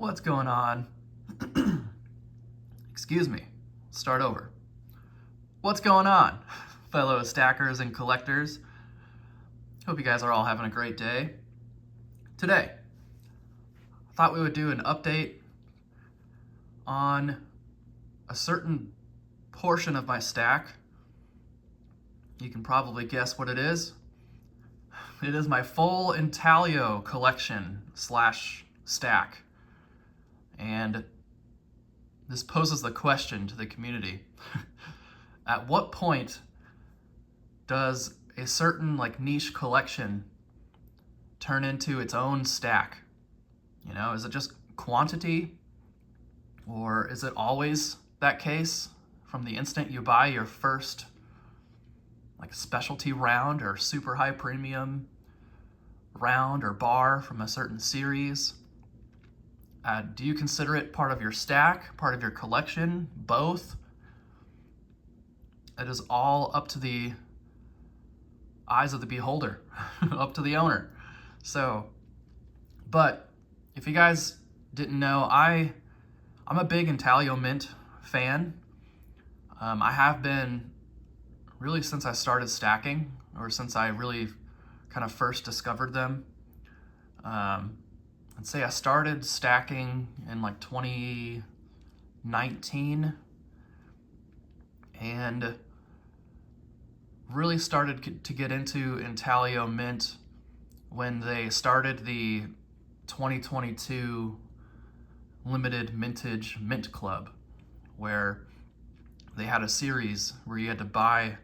What's going on? Excuse me. Start over. What's going on, fellow stackers and collectors? Hope you guys are all having a great day. Today, I thought we would do an update on a certain portion of my stack. You can probably guess what it is. It is my full Intaglio collection slash stack. And this poses the question to the community. At what point does a certain niche collection turn into its own stack? You know, is it just quantity? Or is it always that case from the instant you buy your first specialty round or super high premium round or bar from a certain series? Do you consider it part of your stack, part of your collection, both? It is all up to the eyes of the beholder, up to the owner. So, but if you guys didn't know, I'm a big Intaglio Mint fan. I have been really since I started stacking, or since I really kind of first discovered them. I'd say I started stacking in 2019 and really started to get into Intaglio Mint when they started the 2022 limited mintage mint club, where they had a series where you had to buy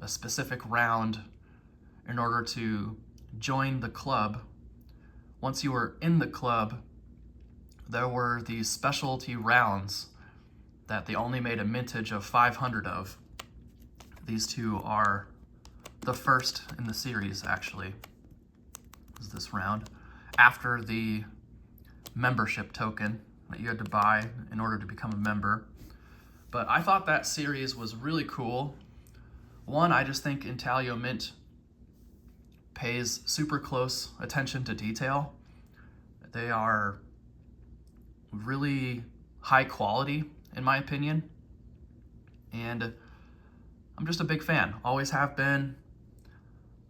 a specific round in order to join the club. Once you were in the club, there were these specialty rounds that they only made a mintage of 500 of. These two are the first in the series, actually, is this round, after the membership token that you had to buy in order to become a member. But I thought that series was really cool. One, I just think Intaglio Mint pays super close attention to detail. They are really high quality, in my opinion, and I'm just a big fan. Always have been.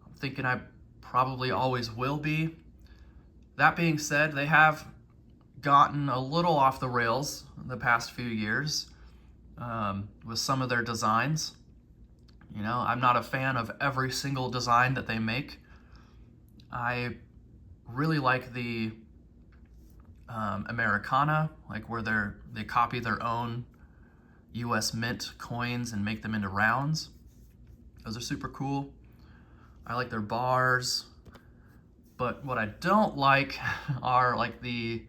I'm thinking I probably always will be. That being said, they have gotten a little off the rails in the past few years with some of their designs. You know, I'm not a fan of every single design that they make. I really like the Americana, where they copy their own US Mint coins and make them into rounds. Those are super cool. I like their bars, but what I don't like are the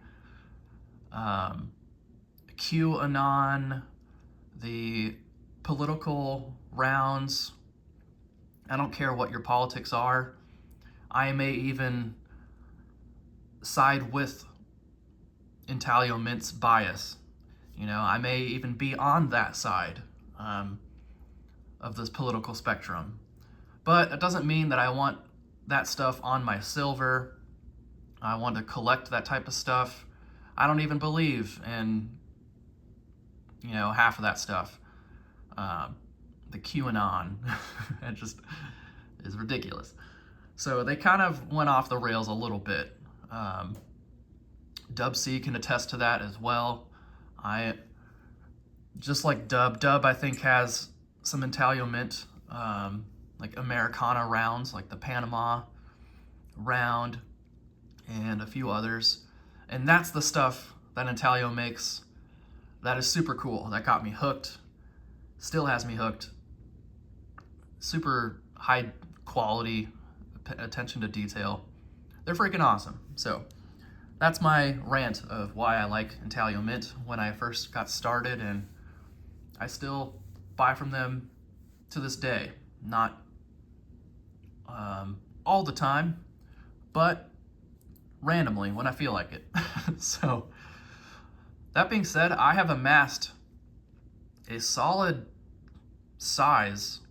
QAnon, the political rounds. I don't care what your politics are. I may even side with Intaglio Mint's bias. You know, I may even be on that side of this political spectrum. But it doesn't mean that I want that stuff on my silver. I want to collect that type of stuff. I don't even believe in, half of that stuff. The QAnon, it just is ridiculous. So they kind of went off the rails a little bit. Dub C can attest to that as well. Just like Dub, I think has some Intaglio Mint, Americana rounds, like the Panama round and a few others. And that's the stuff that Intaglio makes that is super cool. That got me hooked, still has me hooked. Super high quality, attention to detail. They're freaking awesome. So that's my rant of why I like Intaglio Mint when I first got started, and I still buy from them to this day. Not all the time, but randomly when I feel like it. So that being said, I have amassed a solid size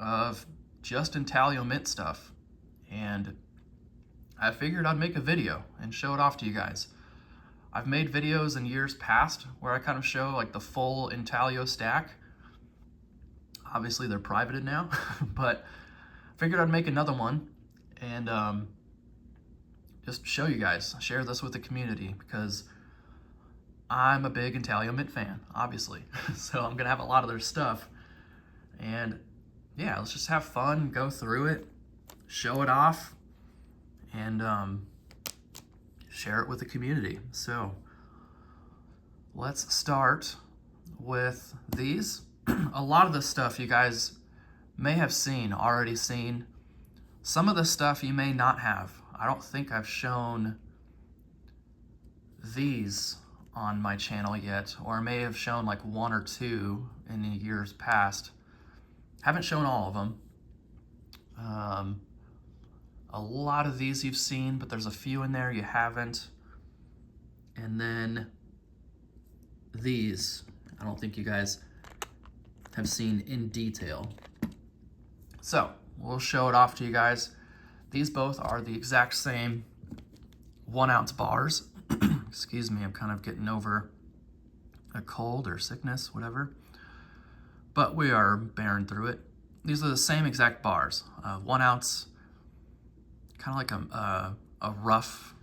of just Intaglio Mint stuff, and I figured I'd make a video and show it off to you guys. I've made videos in years past where I kind of show like the full Intaglio stack. Obviously they're privated now, but figured I'd make another one and just show you guys, share this with the community, because I'm a big Intaglio Mint fan, obviously. So I'm gonna have a lot of their stuff, and yeah, let's just have fun, go through it, show it off, and share it with the community. So let's start with these. A lot of this stuff you guys may have already seen. Some of the stuff you may not have. I don't think I've shown these on my channel yet, or I may have shown like one or two in the years past. Haven't shown all of them. A lot of these you've seen, but there's a few in there you haven't. And then these, I don't think you guys have seen in detail. So we'll show it off to you guys. These both are the exact same 1 ounce bars. Excuse me, I'm kind of getting over a cold or sickness, whatever. But we are bearing through it. These are the same exact bars. 1 ounce, kind of like a rough,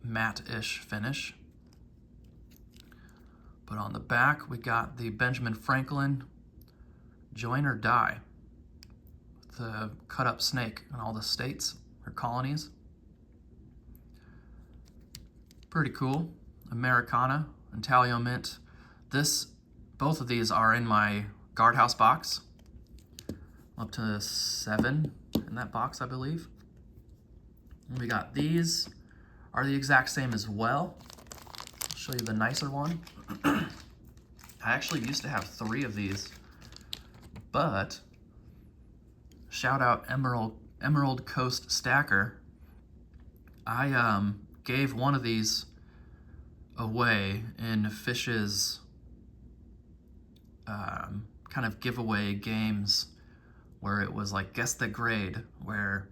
matte-ish finish. But on the back, we got the Benjamin Franklin Join or Die. The cut-up snake in all the states or colonies. Pretty cool. Americana, Intaglio Mint. Both of these are in my guardhouse box. Up to 7 in that box, I believe. And we got these, are the exact same as well. I'll show you the nicer one. I actually used to have 3 of these, but shout out Emerald Coast Stacker. I gave one of these away in Fish's kind of giveaway games, where it was like guess the grade, where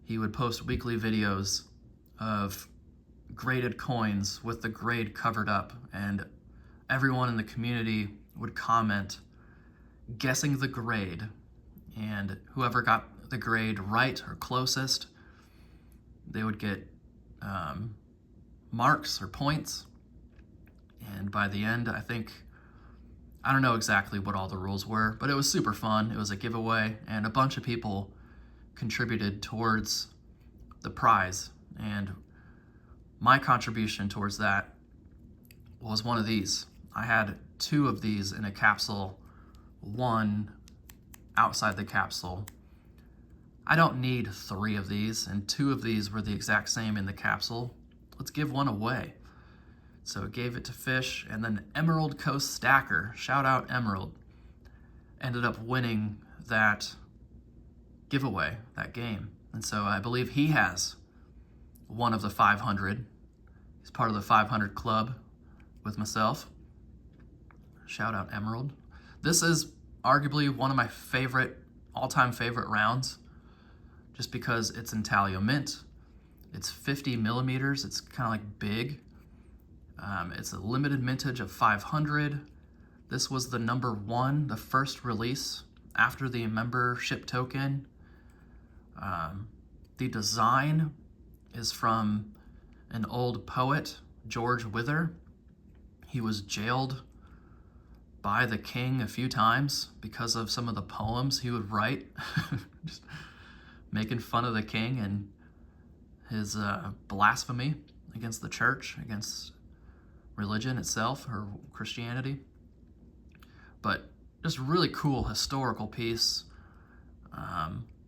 he would post weekly videos of graded coins with the grade covered up, and everyone in the community would comment guessing the grade, and whoever got the grade right or closest, they would get marks or points. And by the end, I don't know exactly what all the rules were, but it was super fun. It was a giveaway, and a bunch of people contributed towards the prize, and my contribution towards that was one of these. I had 2 of these in a capsule, 1 outside the capsule. I don't need 3 of these, and 2 of these were the exact same in the capsule. Let's give 1 away. So it gave it to Fish, and then Emerald Coast Stacker, shout out Emerald, ended up winning that giveaway, that game. And so I believe he has one of the 500. He's part of the 500 club with myself. Shout out Emerald. This is arguably one of my all-time favorite rounds, just because it's Intaglio Mint. It's 50 millimeters. It's kind of like big. It's a limited mintage of 500. This was the number 1, the first release after the membership token. The design is from an old poet, George Wither. He was jailed by the king a few times because of some of the poems he would write, just making fun of the king and his blasphemy against the church, against religion itself, or Christianity. But just really cool historical piece.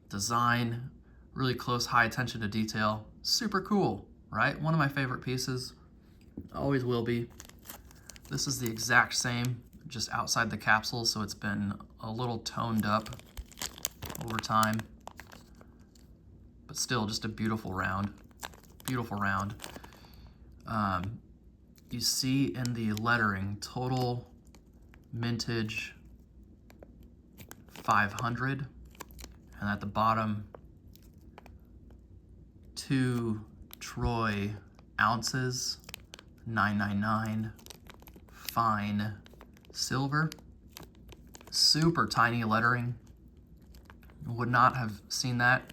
Design, really close, high attention to detail. Super cool, right? One of my favorite pieces. Always will be. This is the exact same, just outside the capsule, so it's been a little toned up over time. But still, just a beautiful round. Beautiful round. You see in the lettering, total mintage 500, and at the bottom, 2 troy ounces. 999 fine silver. Super tiny lettering. Would not have seen that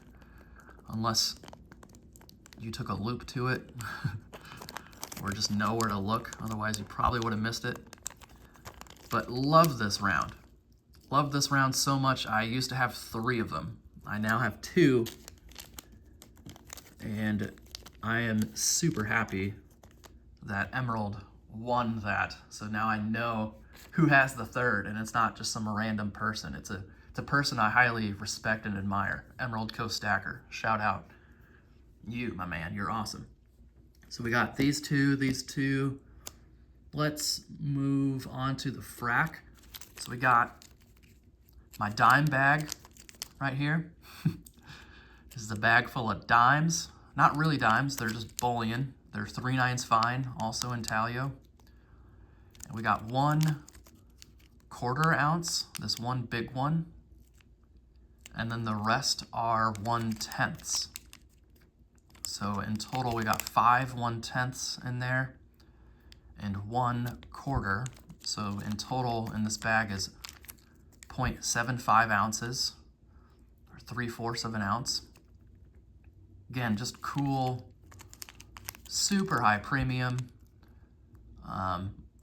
unless you took a loop to it or just know where to look. Otherwise, you probably would have missed it. But love this round. Love this round so much. I used to have 3 of them. I now have 2. And I am super happy that Emerald won that. So now I know who has the 3rd, and it's not just some random person. It's a person I highly respect and admire. Emerald Co-Stacker, shout out. You, my man, you're awesome. So we got these two. Let's move on to the frack. So we got my dime bag right here. This is a bag full of dimes. Not really dimes, they're just bullion. They're 3/9 fine, also Intaglio. And we got 1 1/4 ounce, this one big one. And then the rest are 1/10. So in total, we got 5 1/10 in there and 1 1/4. So in total in this bag is 0.75 ounces, or 3/4 of an ounce. Again, just cool, super high premium,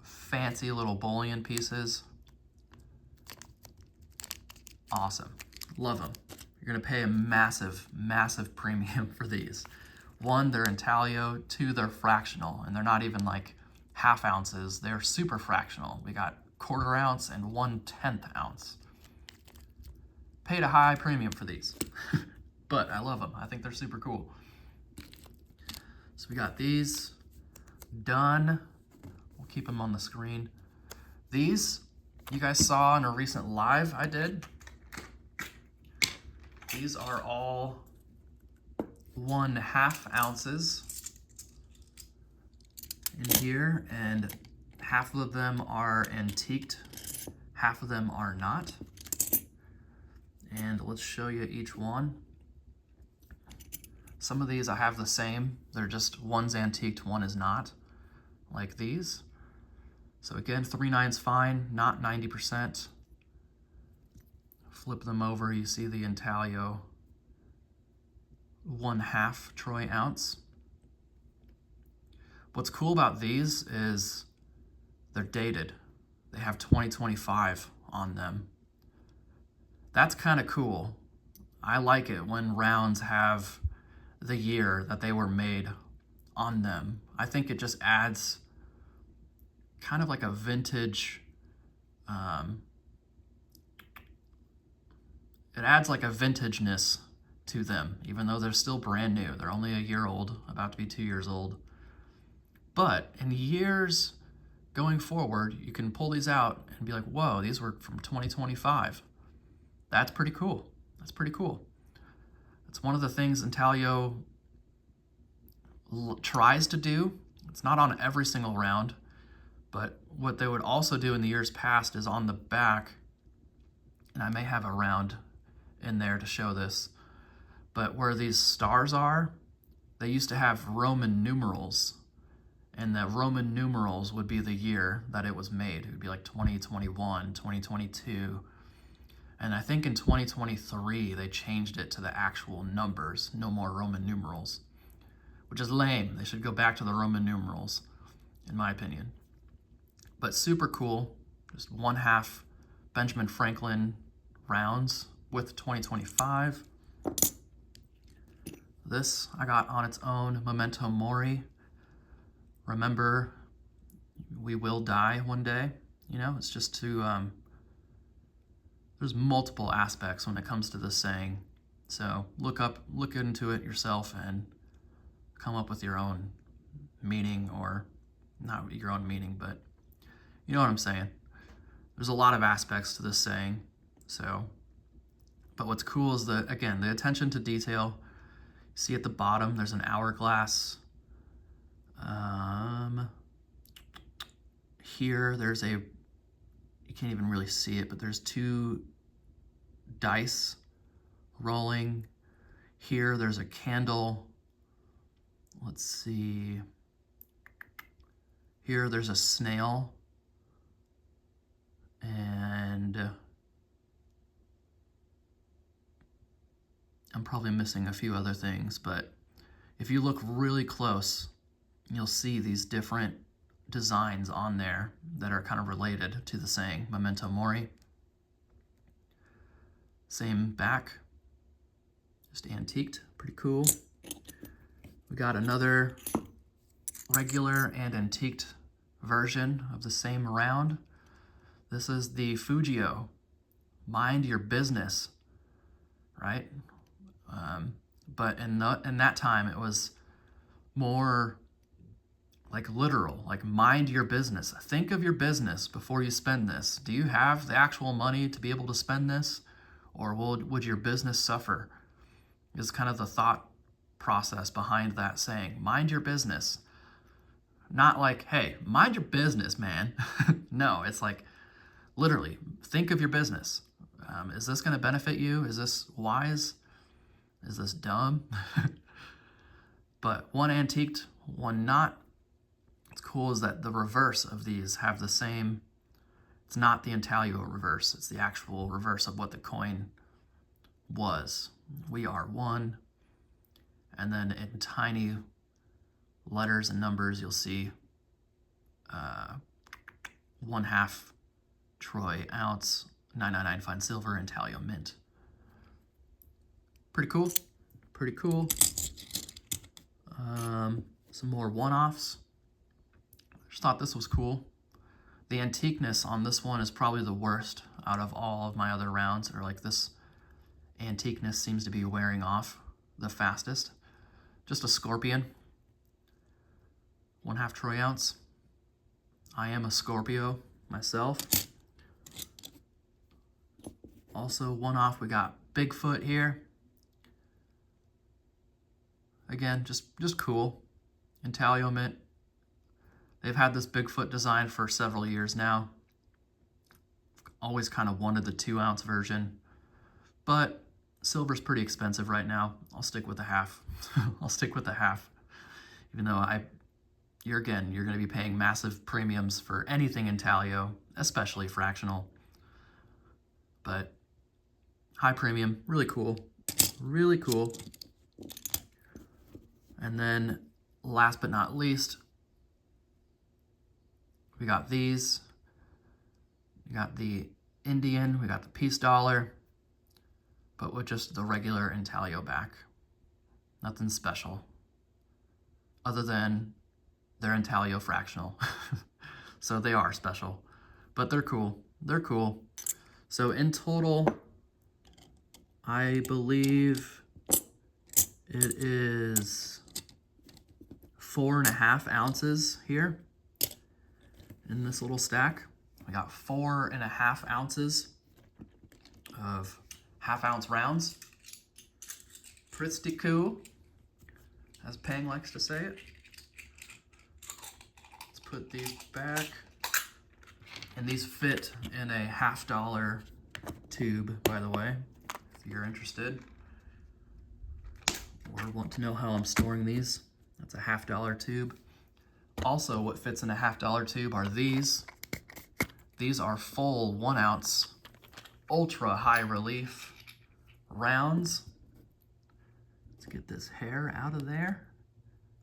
fancy little bullion pieces. Awesome, love them. You're gonna pay a massive, massive premium for these. 1, they're Intaglio. 2, they're fractional, and they're not even like half ounces. They're super fractional. We got 1/4 ounce and 1/10 ounce. Paid a high premium for these, but I love them. I think they're super cool. So we got these done. We'll keep them on the screen. These you guys saw in a recent live I did. These are all 1/2 ounces in here, and half of them are antiqued, half of them are not. And let's show you each one. Some of these I have the same, they're just one's antiqued, one is not, like these. So again, 3/9 fine, not 90%. Flip them over, you see the Intaglio 1/2 troy ounce. What's cool about these is they're dated. They have 2025 on them. That's kind of cool. I like it when rounds have the year that they were made on them. I think it just adds kind of like a vintage, it adds like a vintageness to them, even though they're still brand new. They're only a year old, about to be 2 years old. But in years going forward, you can pull these out and be like, whoa, these were from 2025. That's pretty cool. That's pretty cool. It's one of the things Intaglio tries to do. It's not on every single round, but what they would also do in the years past is on the back, and I may have a round in there to show this, but where these stars are, they used to have Roman numerals, and the Roman numerals would be the year that it was made. It would be like 2021, 2022. And I think in 2023, they changed it to the actual numbers, no more Roman numerals, which is lame. They should go back to the Roman numerals, in my opinion. But super cool, just 1/2 Benjamin Franklin rounds with 2025. This I got on its own, Memento Mori. Remember, we will die one day. You know, it's just to, there's multiple aspects when it comes to this saying. So look into it yourself and come up with your own meaning, or not your own meaning, but you know what I'm saying. There's a lot of aspects to this saying. So, but what's cool is that, again, the attention to detail. See at the bottom, there's an hourglass. Here, there's a, you can't even really see it, but there's 2 dice rolling. Here, there's a candle. Let's see. Here there's a snail, and I'm probably missing a few other things, but if you look really close, you'll see these different designs on there that are kind of related to the saying, Memento Mori. Same back, just antiqued, pretty cool. We got another regular and antiqued version of the same round. This is the Fujio, mind your business, right? But in that time, it was more like literal, like mind your business. Think of your business before you spend this. Do you have the actual money to be able to spend this? Or would your business suffer? Is kind of the thought process behind that saying, mind your business. Not like, hey, mind your business, man. No, it's like, literally, think of your business. Is this going to benefit you? Is this wise? Is this dumb? But one antiqued, one not. What's cool is that the reverse of these have the same. It's not the intaglio reverse. It's the actual reverse of what the coin was. We are one. And then in tiny letters and numbers, you'll see 1/2 troy ounce, 999 fine silver, intaglio mint. Pretty cool. Pretty cool. Some more one-offs. Just thought this was cool. The antiqueness on this one is probably the worst out of all of my other rounds, or like this antiqueness seems to be wearing off the fastest. Just a scorpion, 1/2 troy ounce. I am a Scorpio myself. Also one off, we got Bigfoot here. Again, just cool. Intaglio mint. They've had this Bigfoot design for several years now. Always kind of wanted the 2-ounce version, but silver's pretty expensive right now. I'll stick with the half. I'll stick with the half, even though you're going to be paying massive premiums for anything intaglio, especially fractional. But high premium, really cool, really cool. And then last but not least, we got these. We got the Indian, we got the peace dollar, but with just the regular intaglio back. Nothing special, other than they're intaglio fractional. So they are special, but they're cool. They're cool. So in total, I believe it is 4.5 ounces here in this little stack. We got 4.5 ounces of 1/2 ounce rounds. Pretty cool, as Pang likes to say it. Let's put these back. And these fit in a $1/2 tube, by the way, if you're interested or want to know how I'm storing these. That's a $1/2 tube. Also, what fits in a $1/2 tube are these. These are full 1 ounce ultra high relief rounds. Let's get this hair out of there.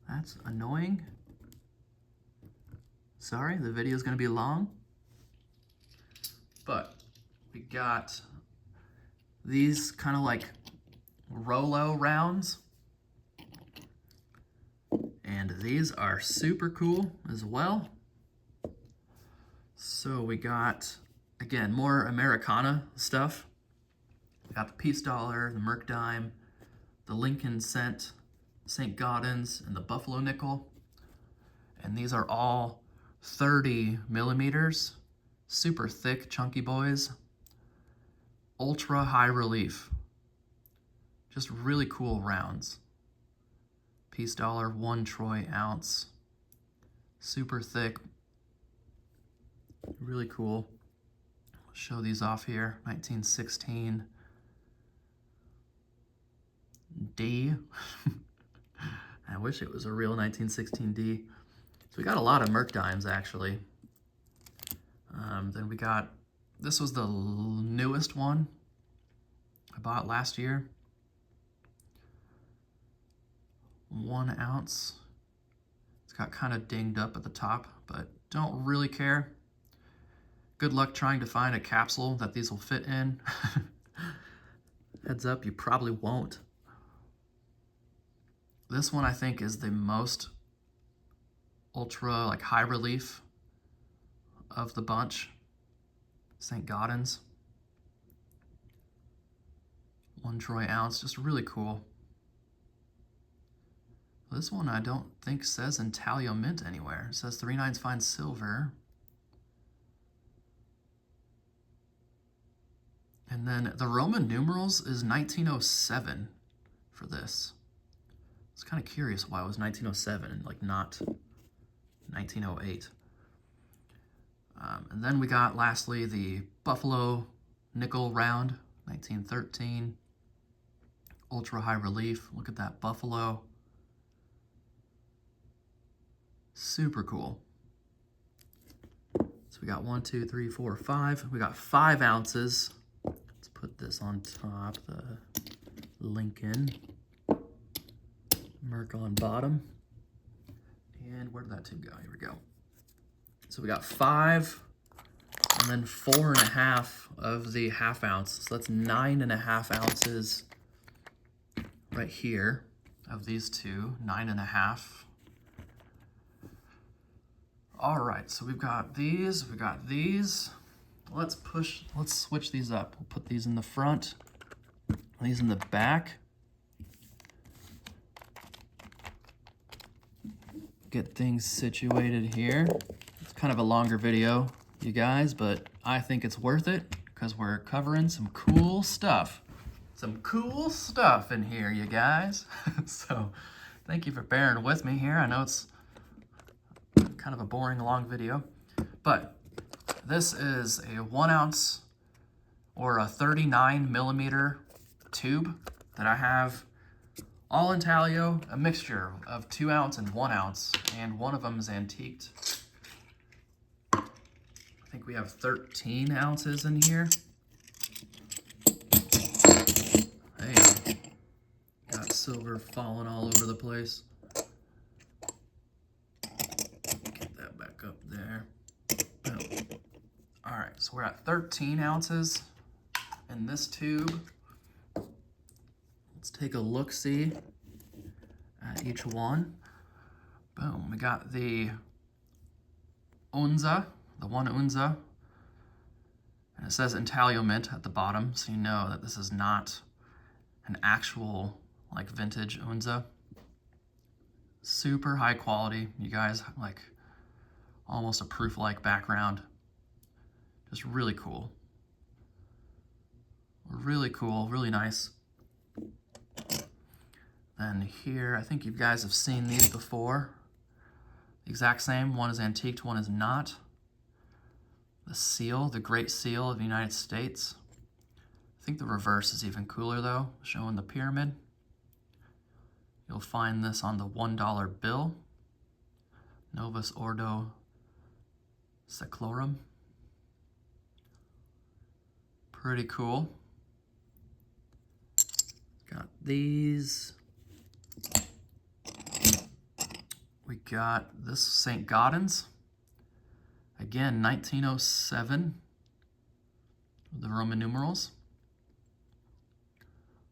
That's annoying. Sorry, the video is going to be long. But we got these kind of like Rolo rounds. And these are super cool as well. So we got, again, more Americana stuff. We got the peace dollar, the Merc dime, the Lincoln cent, St. Gaudens, and the Buffalo nickel. And these are all 30 millimeters, super thick, chunky boys, ultra high relief. Just really cool rounds. Peace dollar, 1 troy ounce, super thick, really cool. I'll show these off here. 1916 D. I wish it was a real 1916 D. So we got a lot of Merc dimes, actually. Then we got, this was the newest one I bought last year. 1 ounce. It's got kind of dinged up at the top, but don't really care. Good luck trying to find a capsule that these will fit in. Heads up, you probably won't. This one I think is the most ultra like high relief of the bunch. St. Gaudens. 1 troy ounce, just really cool. This one I don't think says Intaglio mint anywhere. It says 3/9 fine silver. And then the Roman numerals is 1907 for this. It's kind of curious why it was 1907 and like not 1908. And then we got lastly the Buffalo nickel round, 1913. Ultra high relief. Look at that Buffalo. Super cool. So we got 1, 2, 3, 4, 5. We got 5 ounces. Let's put this on top, the Lincoln. Merc on bottom. And where did that tube go? Here we go. So we got 5 and then 4.5 of the ½ ounce. So that's 9.5 ounces right here of these two, 9.5. All right, so we've got these, we got these. Let's switch these up. We'll put these in the front, these in the back. Get things situated here. It's kind of a longer video, you guys, but I think it's worth it because we're covering some cool stuff. Some cool stuff in here, you guys. So thank you for bearing with me here. I know it's kind of a boring long video, but this is a 1 ounce or a 39 millimeter tube that I have all Intaglio, a mixture of 2 ounce and 1 ounce, and one of them is antiqued. I think we have 13 ounces in here. Hey, got silver falling all over the place. Get that back up there. Boom. All right, so we're at 13 ounces in this tube. Let's take a look-see at each one. Boom, we got the Unza, the 1 Unza. And it says Intaglio mint at the bottom, so you know that this is not an actual like vintage Unza. Super high quality, you guys, like almost a proof-like background. Just really cool. Really cool, really nice. Then here, I think you guys have seen these before. The exact same, one is antiqued, one is not. The seal, the Great Seal of the United States. I think the reverse is even cooler though, showing the pyramid. You'll find this on the $1 bill. Novus Ordo Seclorum. Pretty cool. Got these. We got this St. Gaudens. Again, 1907. The Roman numerals.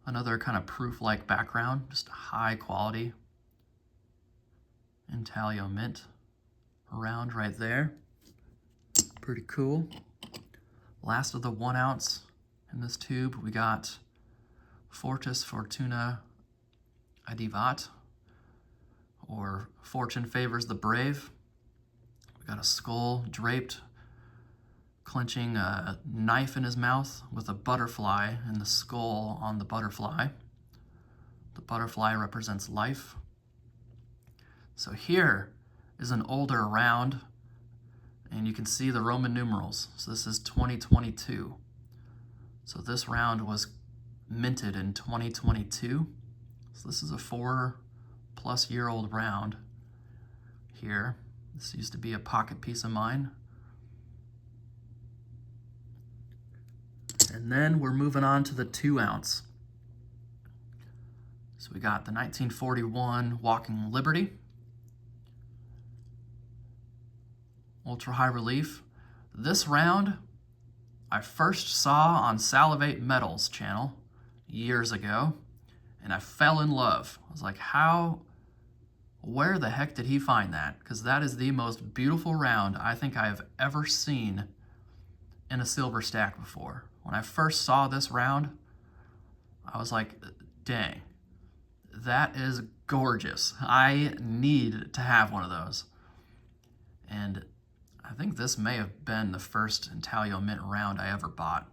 Another kind of proof-like background, just high quality. Intaglio mint around right there. Pretty cool. Last of the 1 ounce in this tube, we got Fortis Fortuna Adivat, or Fortune Favors the Brave. We got a skull draped, clenching a knife in his mouth with a butterfly and the skull on the butterfly. The butterfly represents life. So here is an older round, and you can see the Roman numerals. So this is 2022. So this round was minted in 2022. So this is a 4+ year old round here. This used to be a pocket piece of mine. And then we're moving on to the 2 ounce. So we got the 1941 Walking Liberty. Ultra high relief. This round I first saw on Salivate Metal's channel years ago, and I fell in love. I was like, where the heck did he find that? Because that is the most beautiful round I think I have ever seen in a silver stack before. When I first saw this round, I was like, dang, that is gorgeous. I need to have one of those. And I think this may have been the first Intaglio Mint round I ever bought.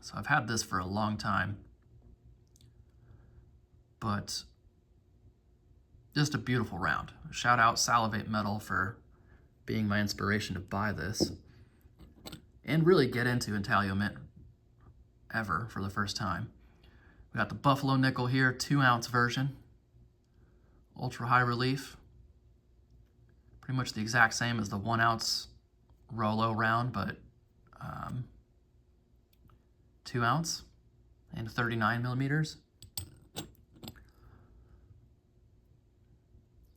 So I've had this for a long time. But just a beautiful round. Shout out Salivate Metal for being my inspiration to buy this and really get into Intaglio Mint ever for the first time. We got the Buffalo Nickel here, 2 ounce version. Ultra high relief. Pretty much the exact same as the 1 ounce Rolo round, but 2 ounce and 39 millimeters.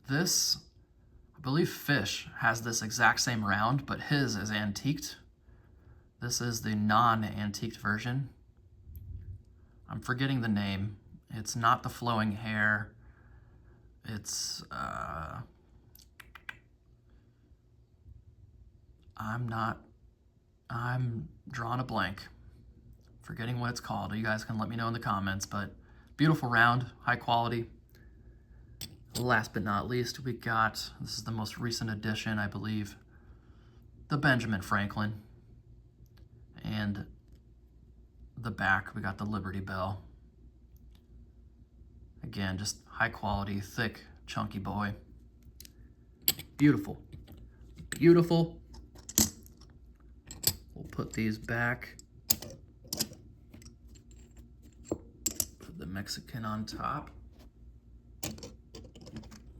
This, I believe Fish has this exact same round, but his is antiqued. This is the non-antiqued version. I'm forgetting the name. It's not the flowing hair. It's, I'm drawing a blank. Forgetting what it's called. You guys can let me know in the comments, but beautiful round, high quality. Last but not least, we got, this is the most recent edition, I believe, the Benjamin Franklin. And the back, we got the Liberty Bell. Again, just high quality, thick, chunky boy. Beautiful. Beautiful. We'll put these back. Put the Mexican on top.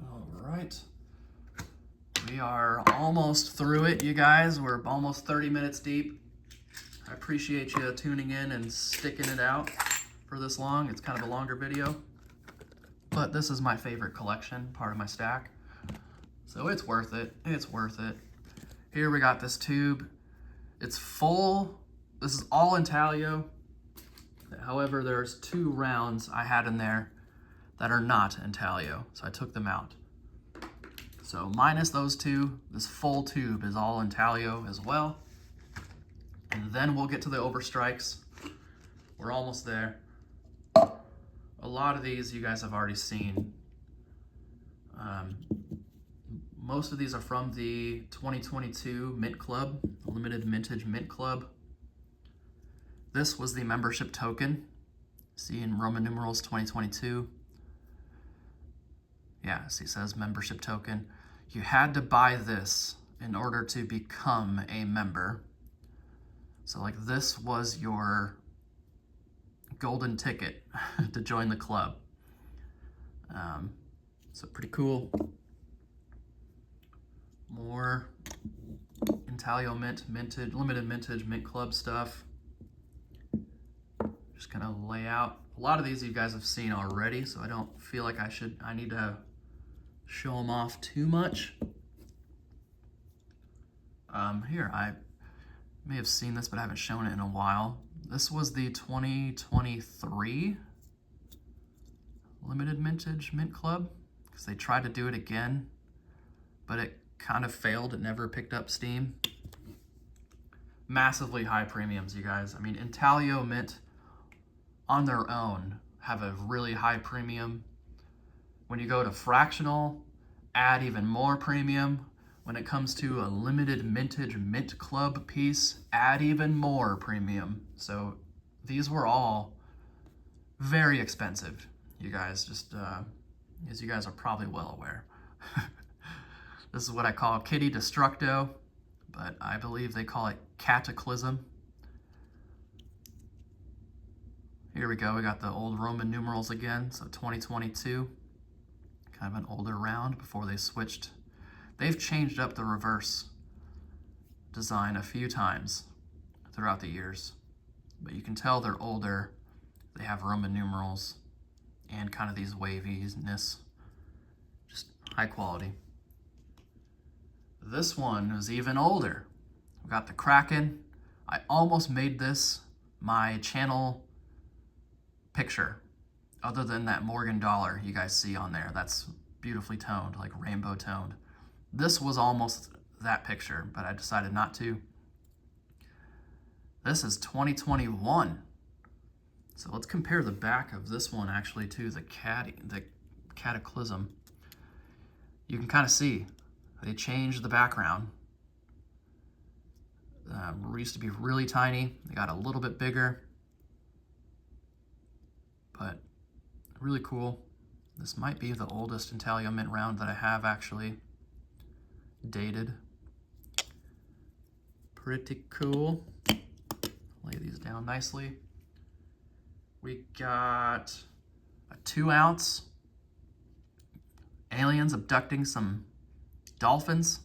All right. We are almost through it, you guys. We're almost 30 minutes deep. I appreciate you tuning in and sticking it out for this long. It's kind of a longer video, but this is my favorite collection, part of my stack. So it's worth it. It's worth it. Here we got this tube. It's full. This is all Intaglio. However, there's 2 rounds I had in there that are not Intaglio, so I took them out. So minus those 2, this full tube is all Intaglio as well. And then we'll get to the overstrikes. We're almost there. A lot of these you guys have already seen. Most of these are from the 2022 Mint Club, Limited Mintage Mint Club. This was the membership token. See in Roman numerals 2022. Yeah, see, it says membership token. You had to buy this in order to become a member. So like this was your golden ticket to join the club. So pretty cool. More Intaglio Mint, limited mintage Mint Club stuff. Just gonna lay out. A lot of these you guys have seen already, so I don't feel like I need to show them off too much. Here, I may have seen this, but I haven't shown it in a while. This was the 2023 Limited Mintage Mint Club, because they tried to do it again, but it kind of failed. It never picked up steam. Massively high premiums, you guys. I mean, Intaglio Mint on their own have a really high premium. When you go to fractional, add even more premium. When it comes to a limited mintage Mint Club piece, add even more premium. So these were all very expensive, you guys, just as you guys are probably well aware. This is what I call Kitty Destructo, but I believe they call it Cataclysm. Here we go, we got the old Roman numerals again, so 2022. Kind of an older round before they switched. they've changed up the reverse design a few times throughout the years, but you can tell they're older. They have Roman numerals and kind of these waviness, just high quality. This one is even older. We've got the Kraken. I almost made this my channel picture, other than that Morgan dollar you guys see on there. That's beautifully toned, like rainbow toned. This was almost that picture, but I decided not to. This is 2021. So let's compare the back of this one actually to the Cataclysm. You can kind of see they changed the background. It used to be really tiny. They got a little bit bigger, but really cool. This might be the oldest Intaglio mint round that I have actually dated. Pretty cool. Lay these down nicely. We got a 2-ounce aliens abducting some dolphins.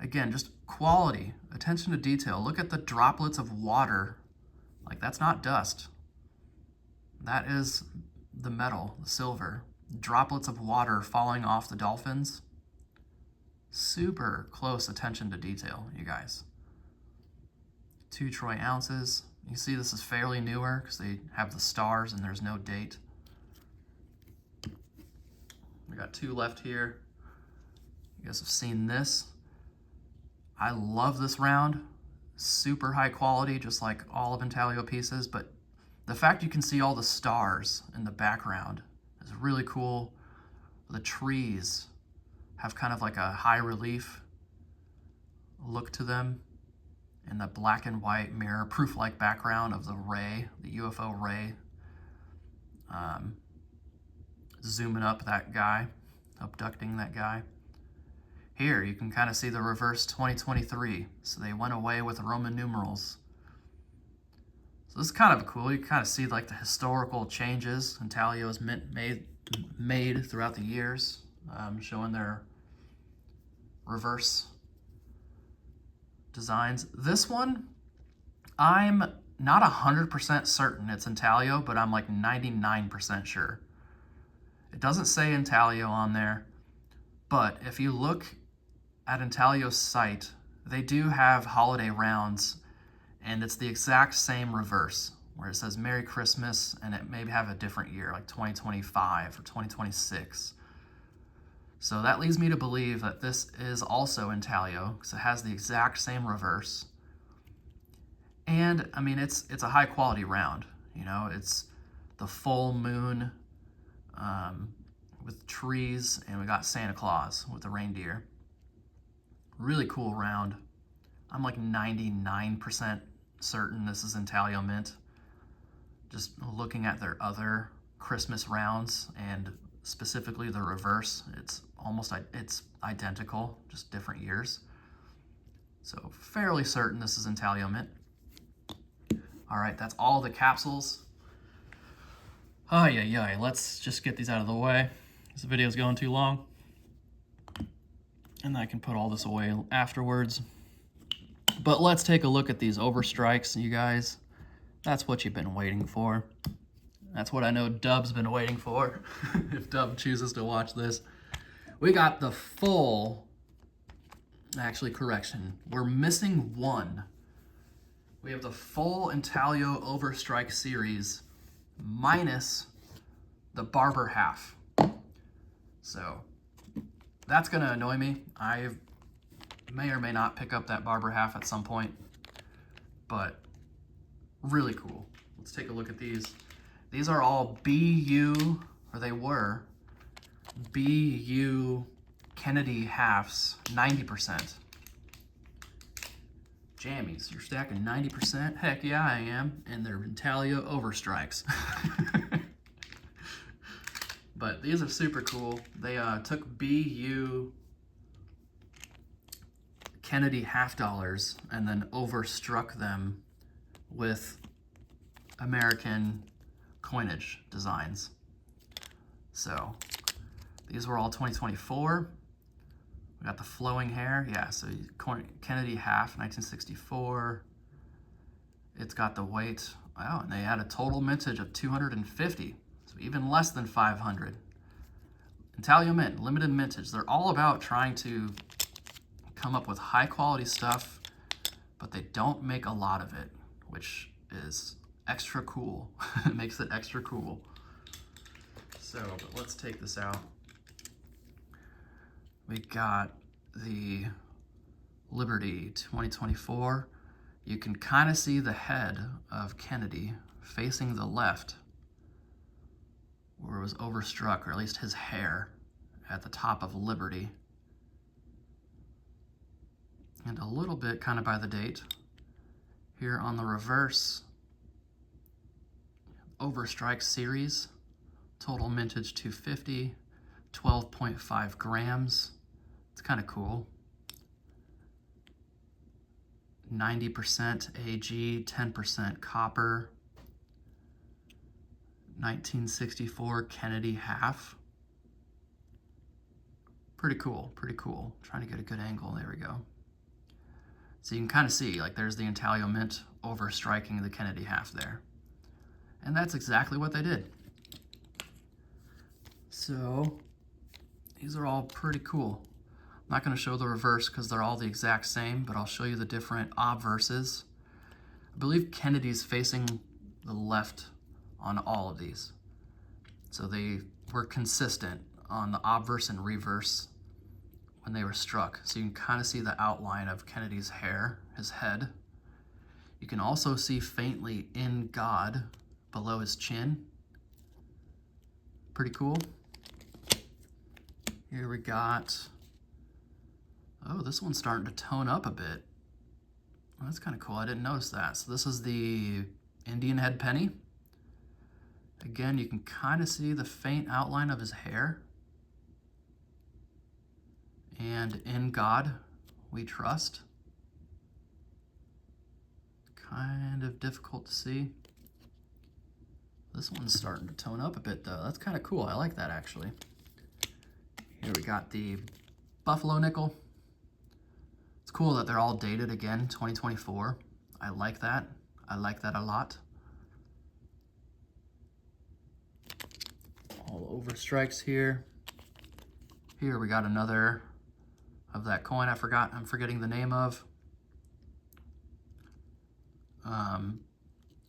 Again, just quality, attention to detail. Look at the droplets of water. Like, that's not dust. That is the metal, the silver. Droplets of water falling off the dolphins. Super close attention to detail, you guys. 2 troy ounces. You see this is fairly newer because they have the stars and there's no date. We got 2 left here. You guys have seen this. I love this round. Super high quality, just like all of Intaglio pieces, but the fact you can see all the stars in the background is really cool. The trees have kind of like a high relief look to them, and the black and white mirror proof-like background of the ray, the UFO ray, zooming up that guy, abducting that guy. Here you can kind of see the reverse 2023. So they went away with the Roman numerals. So this is kind of cool. You can kind of see like the historical changes Intaglio's made throughout the years, showing their reverse designs. This one, I'm not 100% certain it's Intaglio, but I'm like 99% sure. It doesn't say Intaglio on there, but if you look at Intaglio's site, they do have holiday rounds, and it's the exact same reverse, where it says Merry Christmas, and it may have a different year, like 2025 or 2026. So that leads me to believe that this is also Intaglio, because it has the exact same reverse. And I mean, it's a high quality round. You know, it's the full moon with trees, and we got Santa Claus with the reindeer. Really cool round. I'm like 99% certain this is Intaglio mint. Just looking at their other Christmas rounds, and specifically the reverse, it's identical, just different years. So fairly certain this is Intaglio mint. All right, that's all the capsules. Let's just get these out of the way. This video's going too long. And I can put all this away afterwards. But let's take a look at these overstrikes, you guys. That's what you've been waiting for. That's what I know Dub's been waiting for, if Dub chooses to watch this. We got the full, actually correction, we're missing one. We have the full Intaglio Overstrike series minus the barber half. So that's gonna annoy me. I may or may not pick up that barber half at some point, but really cool. Let's take a look at these. These are all BU, or they were, BU Kennedy halves, 90%. Jammies, you're stacking 90%? Heck yeah, I am. And they're Intaglio Overstrikes. But these are super cool. They took BU Kennedy half dollars and then overstruck them with American coinage designs. So these were all 2024. We got the flowing hair. Yeah, so Kennedy half, 1964. It's got the weight. Wow, and they had a total mintage of 250. So even less than 500. Intaglio Mint, limited mintage. They're all about trying to come up with high quality stuff, but they don't make a lot of it, which is extra cool. It makes it extra cool. So, but let's take this out. We got the Liberty 2024. You can kind of see the head of Kennedy facing the left, where it was overstruck, or at least his hair at the top of Liberty. And a little bit kind of by the date. Here on the reverse, overstrike series, total mintage 250, 12.5 grams. It's kind of cool. 90% AG, 10% copper. 1964 Kennedy half. Pretty cool, pretty cool. Trying to get a good angle, there we go. So you can kind of see, like there's the Intaglio Mint overstriking the Kennedy half there. And that's exactly what they did. So these are all pretty cool. I'm not going to show the reverse because they're all the exact same, but I'll show you the different obverses. I believe Kennedy's facing the left on all of these. So they were consistent on the obverse and reverse when they were struck. So you can kind of see the outline of Kennedy's hair, his head. You can also see faintly "In God" below his chin. Pretty cool. Here we got, oh, this one's starting to tone up a bit. Oh, that's kind of cool, I didn't notice that. So this is the Indian head penny. Again, you can kind of see the faint outline of his hair. And "In God We Trust." Kind of difficult to see. This one's starting to tone up a bit though. That's kind of cool. I like that actually. Here we got the Buffalo nickel. It's cool that they're all dated again, 2024. I like that. I like that a lot. All over strikes here. Here we got another of that coin I'm forgetting the name of.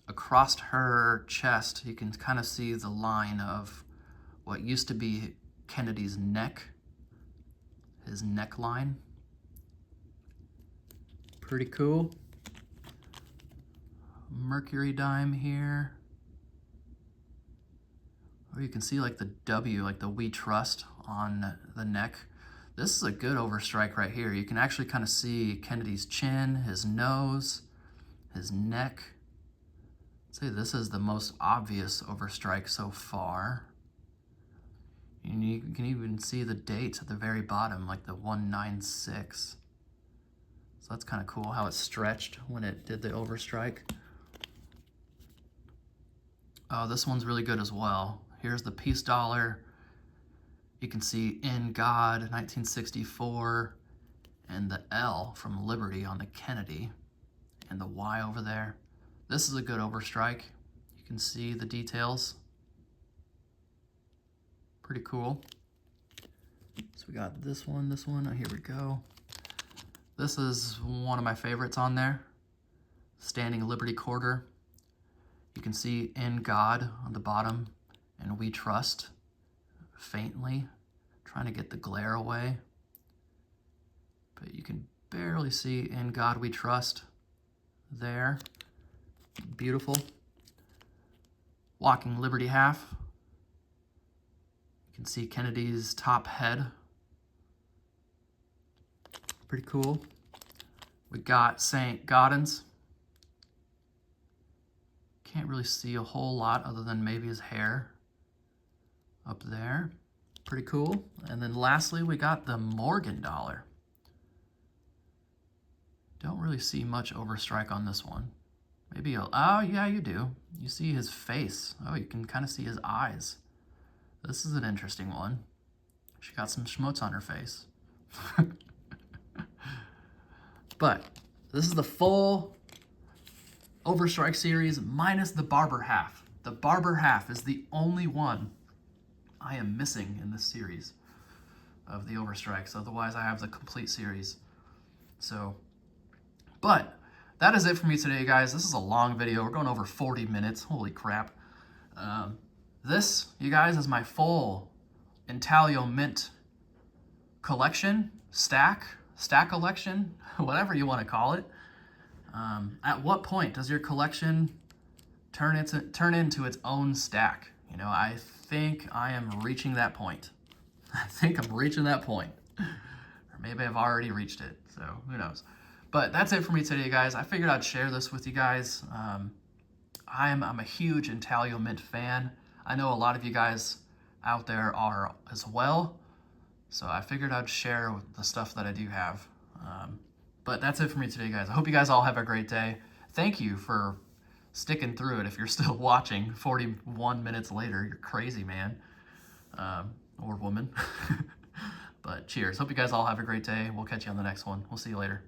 Across her chest, you can kind of see the line of what used to be Kennedy's neck, his neckline. Pretty cool. Mercury dime here. Oh, you can see like the W, like the "We Trust" on the neck. This is a good overstrike right here. You can actually kind of see Kennedy's chin, his nose, his neck. I'd say this is the most obvious overstrike so far. And you can even see the dates at the very bottom, like the 196. So that's kind of cool how it stretched when it did the overstrike. Oh, this one's really good as well. Here's the peace dollar. You can see "In God," 1964, and the L from Liberty on the Kennedy, and the Y over there. This is a good overstrike. You can see the details. Pretty cool. So we got this one, oh, here we go. This is one of my favorites on there. Standing Liberty quarter. You can see "In God" on the bottom, and "We Trust" faintly, trying to get the glare away. But you can barely see "In God We Trust" there. Beautiful. Walking Liberty half. You can see Kennedy's top head. Pretty cool. We got St. Gaudens. Can't really see a whole lot other than maybe his hair up there. Pretty cool. And then lastly, we got the Morgan dollar. Don't really see much overstrike on this one. Maybe, oh yeah, you do. You see his face. Oh, you can kind of see his eyes. This is an interesting one. She got some schmutz on her face. But this is the full Overstrike series minus the barber half. The barber half is the only one I am missing in this series of the Overstrikes. Otherwise, I have the complete series. So, but that is it for me today, guys. This is a long video. We're going over 40 minutes. Holy crap. This, you guys, is my full Intaglio Mint collection, stack collection, whatever you want to call it. At what point does your collection turn into its own stack? You know, I think I am reaching that point. I think I'm reaching that point. Or maybe I've already reached it, so who knows. But that's it for me today, guys. I figured I'd share this with you guys. I'm a huge Intaglio Mint fan. I know a lot of you guys out there are as well. So I figured I'd share the stuff that I do have. But that's it for me today, guys. I hope you guys all have a great day. Thank you for sticking through it. If you're still watching 41 minutes later, you're crazy, man. Or woman. But cheers. Hope you guys all have a great day. We'll catch you on the next one. We'll see you later.